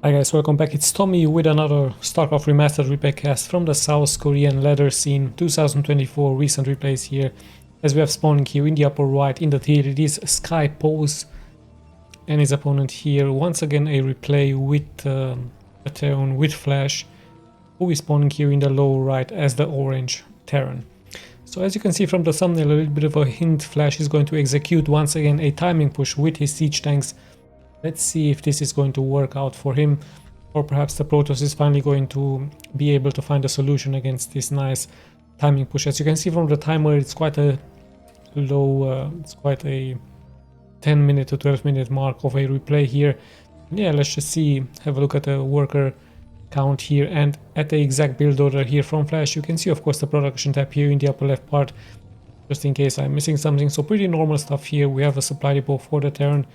Hi guys, welcome back. It's Tommy with another Starcraft Remastered replay cast from the South Korean ladder scene 2024 recent replays here. As we have spawning here in the upper right in the theater, it is Sky Pose and his opponent here. Once again a replay with a Terran with Flash, who is spawning here in the lower right as the orange Terran. So as you can see from the thumbnail, a little bit of a hint, Flash is going to execute once again a timing push with his siege tanks. Let's see if this is going to work out for him, or perhaps the Protoss is finally going to be able to find a solution against this nice timing push. As you can see from the timer, it's quite a low, it's quite a 10 minute to 12 minute mark of a replay here. Yeah, let's just see, have a look at the worker count here and at the exact build order here from Flash. You can see of course the production tab here in the upper left part, just in case I'm missing something. So pretty normal stuff here. We have a supply depot for the Terran.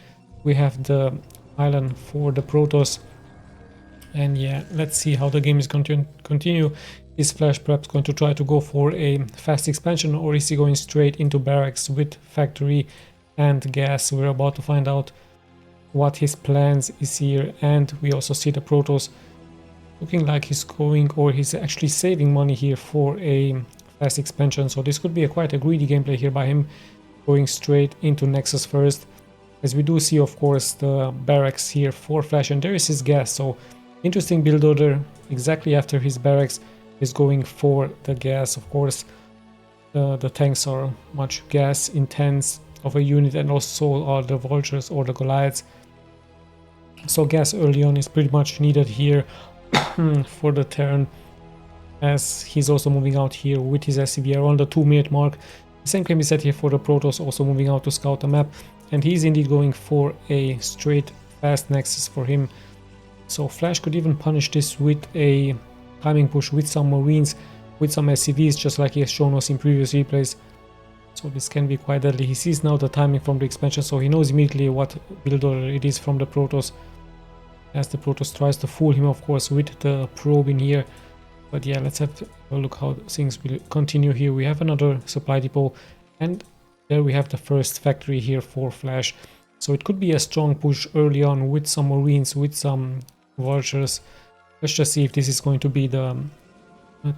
We have the island for the Protoss, and yeah, let's see how the game is going to continue. Is Flash perhaps going to try to go for a fast expansion, or is he going straight into barracks with factory and gas? We're about to find out what his plans is here. And we also see the Protoss looking like he's going, or he's actually saving money here for a fast expansion. So this could be quite a greedy gameplay here by him, going straight into Nexus first. As we do see, of course, the barracks here for Flash, and there is his gas. So interesting build order. Exactly after his barracks is going for the gas. Of course, the tanks are much gas intense of a unit, and also are the vultures or the Goliaths. So gas early on is pretty much needed here for the Terran, as he's also moving out here with his SCV around the 2-minute mark. The same can be said here for the Protoss, also moving out to scout the map. And he's indeed going for a straight fast Nexus for him. So Flash could even punish this with a timing push with some Marines, with some SCVs, just like he has shown us in previous replays. So this can be quite deadly. He sees now the timing from the expansion, so he knows immediately what build order it is from the Protoss, as the Protoss tries to fool him, of course, with the probe in here. But yeah, let's have a look how things will continue here. We have another supply depot, and there we have the first factory here for Flash. So it could be a strong push early on with some Marines, with some vultures. Let's just see if this is going to be the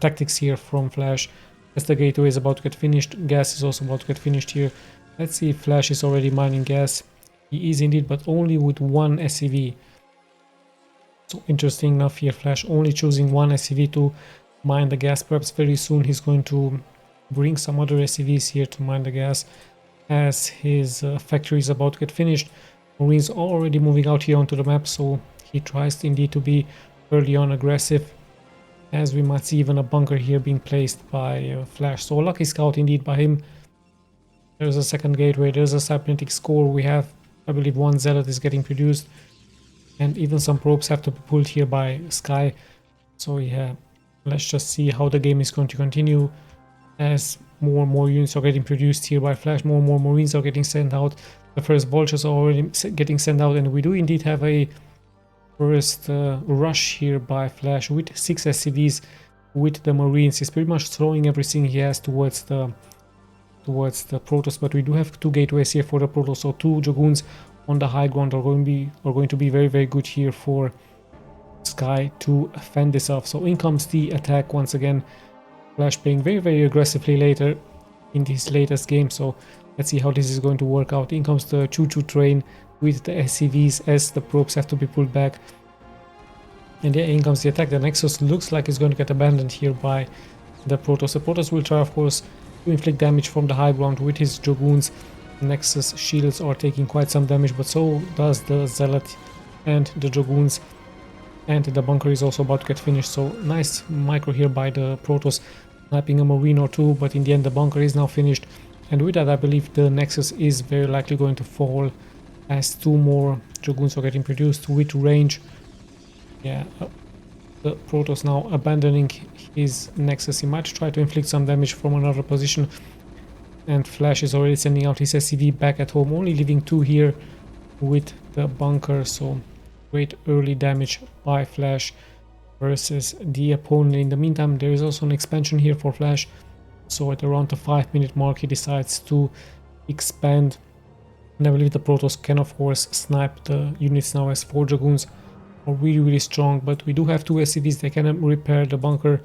tactics here from Flash. As the gateway is about to get finished, gas is also about to get finished here. Let's see if Flash is already mining gas. He is indeed, but only with one SCV. So interesting enough here, Flash only choosing one SCV to mine the gas. Perhaps very soon he's going to bring some other SCVs here to mine the gas, as his factory is about to get finished. Marines are already moving out here onto the map, so he tries indeed to be early on aggressive, as we might see even a bunker here being placed by Flash. So lucky scout indeed by him. There's a second gateway, there's a cybernetic score. We have, I believe, one zealot is getting produced, and even some probes have to be pulled here by Sky. So yeah, let's just see how the game is going to continue. As more and more units are getting produced here by Flash, more and more Marines are getting sent out. The first vultures are already getting sent out, and we do indeed have a first rush here by Flash with 6 SCVs with the Marines. He's pretty much throwing everything he has towards the Protoss, but we do have 2 gateways here for the Protoss, so 2 Dragoons on the high ground are going to be very, very good here for Sky to fend this off. So in comes the attack once again. Flash playing very, very aggressively later in this latest game, so let's see how this is going to work out. In comes the choo-choo train with the SCVs, as the probes have to be pulled back. And yeah, in comes the attack. The Nexus looks like it's going to get abandoned here by the Protoss. The Protoss will try, of course, to inflict damage from the high ground with his Dragoons. Nexus shields are taking quite some damage, but so does the Zealot and the Dragoons. And the bunker is also about to get finished, so nice micro here by the Protoss, sniping a Marine or 2, but in the end the bunker is now finished. And with that, I believe the Nexus is very likely going to fall, as 2 more Dragoons are getting produced with range. Yeah, the Protoss now abandoning his Nexus. He might try to inflict some damage from another position, and Flash is already sending out his SCV back at home, only leaving 2 here with the bunker. So great early damage by Flash versus the opponent. In the meantime, there is also an expansion here for Flash. So at around the 5-minute mark, he decides to expand. And I believe the Protoss can, of course, snipe the units now as 4 Dragoons are really strong, but we do have 2 SCVs. They can repair the bunker,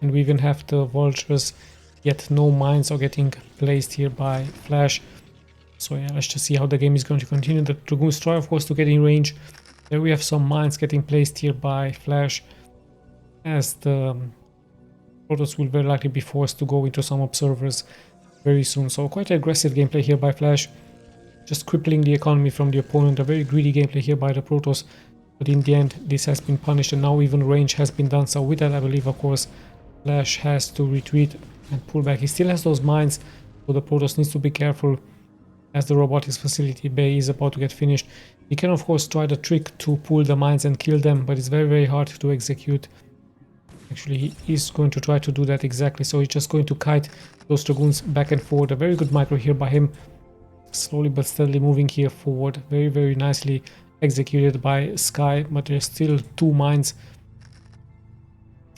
and we even have the vultures, yet no mines are getting placed here by Flash. So yeah, let's just see how the game is going to continue. The Dragoons try, of course, to get in range. There we have some mines getting placed here by Flash, as the Protoss will very likely be forced to go into some observers very soon. So quite aggressive gameplay here by Flash, just crippling the economy from the opponent. A very greedy gameplay here by the Protoss, but in the end this has been punished, and now even range has been done. So with that, I believe, of course, Flash has to retreat and pull back. He still has those mines, so the Protoss needs to be careful, as the robotics facility bay is about to get finished. He can, of course, try the trick to pull the mines and kill them, but it's very hard to execute. Actually, he is going to try to do that exactly, so he's just going to kite those Dragoons back and forward. A very good micro here by him, slowly but steadily moving here forward. Very nicely executed by Sky, but there's still 2 mines.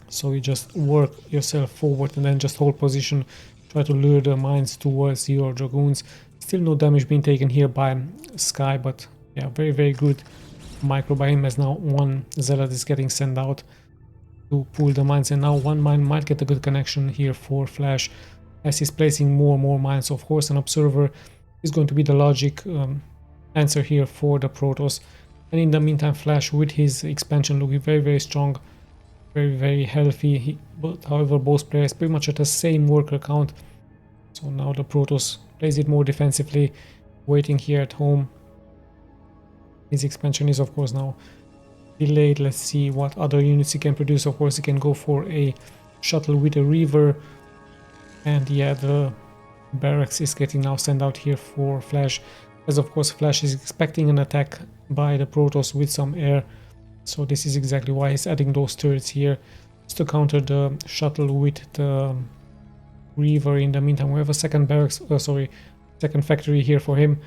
So you just work yourself forward and then just hold position, try to lure the mines towards your Dragoons. Still no damage being taken here by Sky, but yeah, very good micro by him, as now 1 Zealot is getting sent out to pull the mines, and now 1 mine might get a good connection here for Flash, as he's placing more mines. Of course, an observer is going to be the logic answer here for the Protoss, and in the meantime, Flash with his expansion looking very strong, very healthy. But however, both players pretty much at the same worker count. So now the Protoss plays it more defensively, waiting here at home. His expansion is, of course, now delayed. Let's see what other units he can produce. Of course, he can go for a shuttle with a Reaver, and yeah, the barracks is getting now sent out here for Flash, as of course Flash is expecting an attack by the Protoss with some air. So this is exactly why he's adding those turrets here, just to counter the shuttle with the Reaver. In the meantime, we have a second barracks, second factory here for him.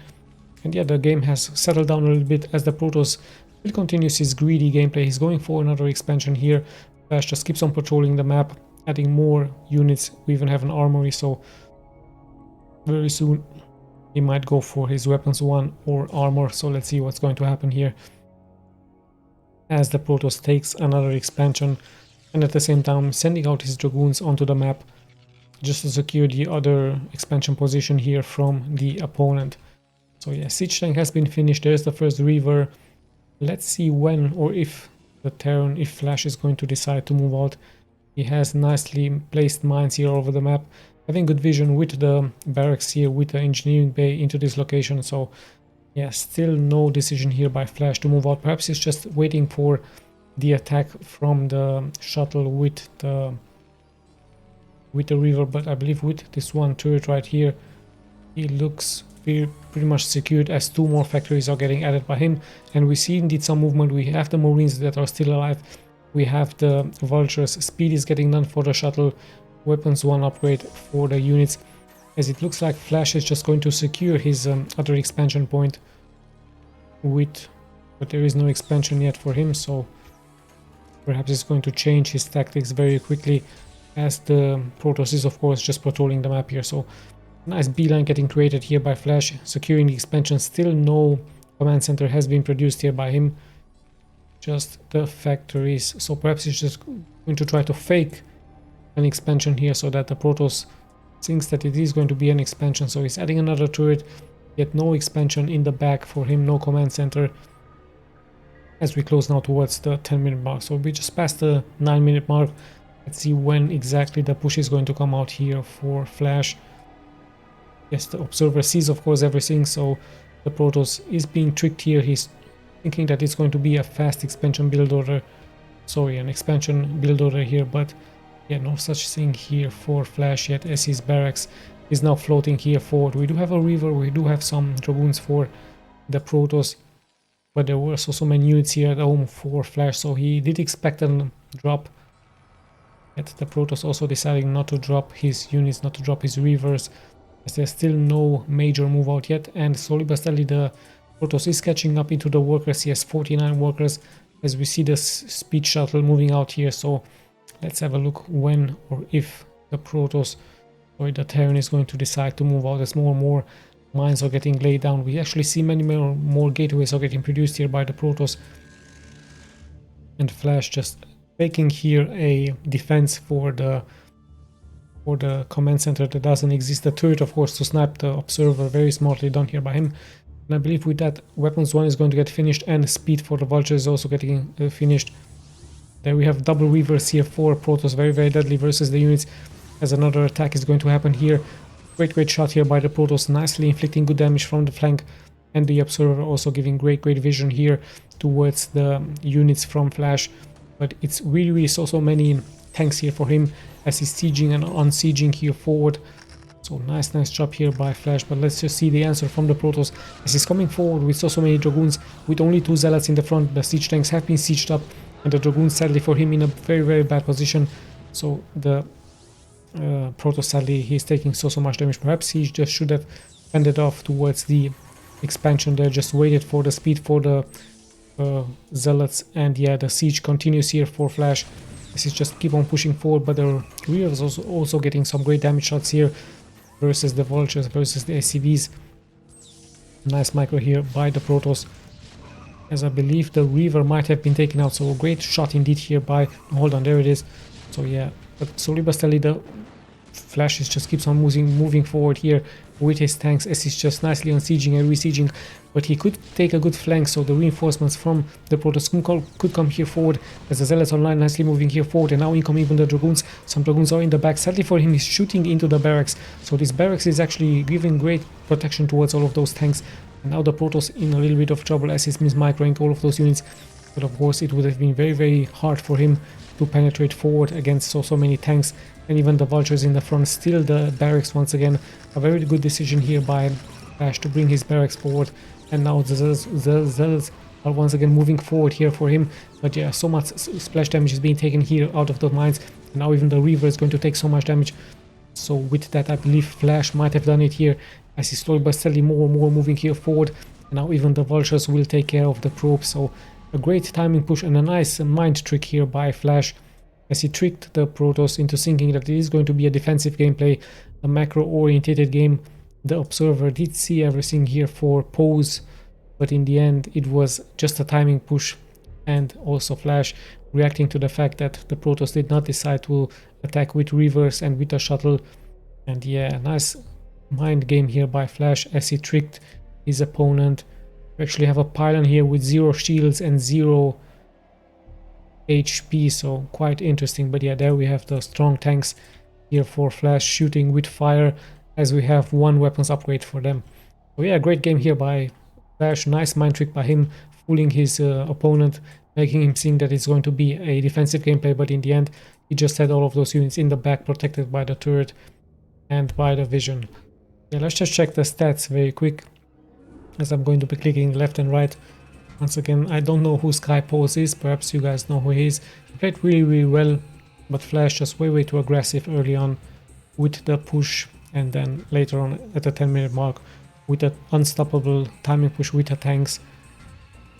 And yeah, the game has settled down a little bit, as the Protoss still continues his greedy gameplay. He's going for another expansion here. Flash just keeps on patrolling the map, adding more units. We even have an armory, so very soon he might go for his weapons 1 or armor. So let's see what's going to happen here, as the Protoss takes another expansion, and at the same time sending out his Dragoons onto the map just to secure the other expansion position here from the opponent. So yeah, siege tank has been finished. There's the first Reaver. Let's see when or if the Terran, if Flash is going to decide to move out. He has nicely placed mines here all over the map, having good vision with the barracks here, with the engineering bay into this location. So yeah, still no decision here by Flash to move out. Perhaps he's just waiting for the attack from the shuttle with the Reaver, but I believe with this 1 turret right here, he looks pretty much secured, as 2 more factories are getting added by him. And we see indeed some movement. We have the Marines that are still alive, we have the Vultures. Speed is getting done for the shuttle, weapons 1 upgrade for the units, as it looks like Flash is just going to secure his other expansion point but there is no expansion yet for him, so perhaps he's going to change his tactics very quickly, as the Protoss is, of course, just patrolling the map here. So nice beeline getting created here by Flash, securing the expansion. Still no command center has been produced here by him, just the factories. So perhaps he's just going to try to fake an expansion here, so that the Protoss thinks that it is going to be an expansion. So he's adding another turret, yet no expansion in the back for him, no command center, as we close now towards the 10-minute mark. So we just passed the 9-minute mark. Let's see when exactly the push is going to come out here for Flash. Yes, the observer sees, of course, everything, so the Protoss is being tricked here. He's thinking that it's going to be a fast expansion build order. Sorry, an expansion build order here, but yeah, no such thing here for Flash yet, as his barracks is now floating here forward. We do have a Reaver, we do have some Dragoons for the Protoss, but there were also so many units here at home for Flash, so he did expect a drop. Yet the Protoss also deciding not to drop his units, not to drop his Reavers, as there's still no major move out yet, and slowly but steadily the Protoss is catching up into the workers. He has 49 workers, as we see the speed shuttle moving out here. So let's have a look when or if the Protoss or the Terran is going to decide to move out, as more and more mines are getting laid down. We actually see many more gateways are getting produced here by the Protoss. and Flash just taking here a defense for the command center that doesn't exist. The turret, of course, to snipe the observer, very smartly done here by him. And I believe with that, weapons 1 is going to get finished, and speed for the vulture is also getting finished. There we have double reavers here for Protoss, very, very deadly versus the units, as another attack is going to happen here. Great shot here by the Protoss, nicely inflicting good damage from the flank, and the observer also giving great vision here towards the units from Flash. But it's really so many tanks here for him as he's sieging and unsieging here forward. So nice job here by Flash. But let's just see the answer from the Protoss as he's coming forward with so many Dragoons, with only 2 Zealots in the front. The siege tanks have been sieged up, and the Dragoons, sadly for him, in a very bad position. So the Protoss, sadly, he's taking so much damage. Perhaps he just should have fended off towards the expansion there, just waited for the speed for the Zealots. And yeah, the siege continues here for Flash as he just keep on pushing forward, but the Reavers also getting some great damage shots here versus the Vultures, versus the SCVs. Nice micro here by the Protoss, as I believe the Reaver might have been taken out. So a great shot indeed here by, hold on, there it is. So yeah, but slowly but steadily the Flash just keeps on moving forward here with his tanks as he's just nicely unsieging and resieging. But he could take a good flank, so the reinforcements from the Protoss could come here forward as the Zealots online nicely moving here forward. And now in come even the Dragoons. Some Dragoons are in the back. Sadly for him, he's shooting into the barracks, so this barracks is actually giving great protection towards all of those tanks. And now the Protoss in a little bit of trouble as he's mismicroing all of those units. But of course it would have been very hard for him to penetrate forward against so many tanks, and even the Vultures in the front. Still the barracks, once again, a very good decision here by Flash to bring his barracks forward. And now the Zealots are once again moving forward here for him. But yeah, so much splash damage is being taken here out of the mines, and now even the Reaver is going to take so much damage. So with that, I believe Flash might have done it here as he's slowly but steadily more and more moving here forward. And now even the Vultures will take care of the probe. So a great timing push and a nice mind trick here by Flash as he tricked the Protoss into thinking that it is going to be a defensive gameplay, a macro-orientated game. The observer did see everything here for pose, but in the end it was just a timing push, and also Flash reacting to the fact that the Protoss did not decide to attack with Reavers and with a shuttle. And yeah, nice mind game here by Flash as he tricked his opponent. We actually have a pylon here with 0 shields and 0 HP, so quite interesting. But yeah, there we have the strong tanks here for Flash shooting with fire, as we have 1 weapons upgrade for them. So yeah, great game here by Flash. Nice mind trick by him, fooling his opponent, making him think that it's going to be a defensive gameplay, but in the end he just had all of those units in the back protected by the turret and by the vision. Yeah, let's just check the stats very quick, as I'm going to be clicking left and right. Once again, I don't know who Sky Pose is, perhaps you guys know who he is. He played really well, but Flash just way too aggressive early on with the push, and then later on at the 10-minute mark with an unstoppable timing push with the tanks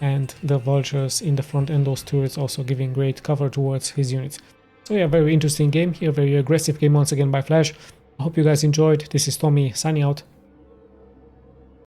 and the Vultures in the front, and those turrets also giving great cover towards his units. So yeah, very interesting game here, very aggressive game once again by Flash. I hope you guys enjoyed. This is Tommy signing out.